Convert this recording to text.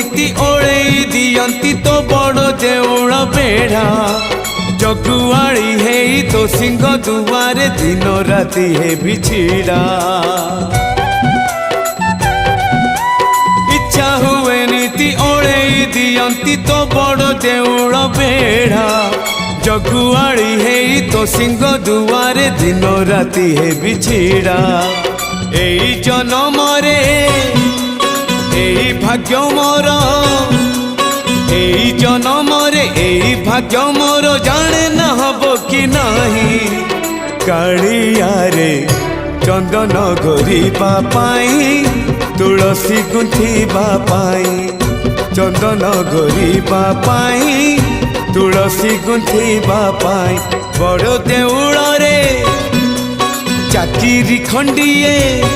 नीति ओळेई दियंती तो बड़ देउळ बेढ़ा जगुआड़ी है तो सिंह दुआरे दिन राति है बिछिड़ा इच्छा हुए नीति ओळेई दियंती तो बड़ देउळ बेढ़ा जगुआड़ी है तो सिंह दुआरे दिन राति है बिछिड़ा एई जन्म रे एई भाग्य मोर एई जन्म रे एई भाग्य मोर जाने न हबो कि नहीं कालिया रे चंदन घोरिबा पाई तुलसी गुंथिबा पाई चंदन घोरिबा पाई तुलसी गुंथिबा पाई बड़ देउळ रे चाकिरी खंडिए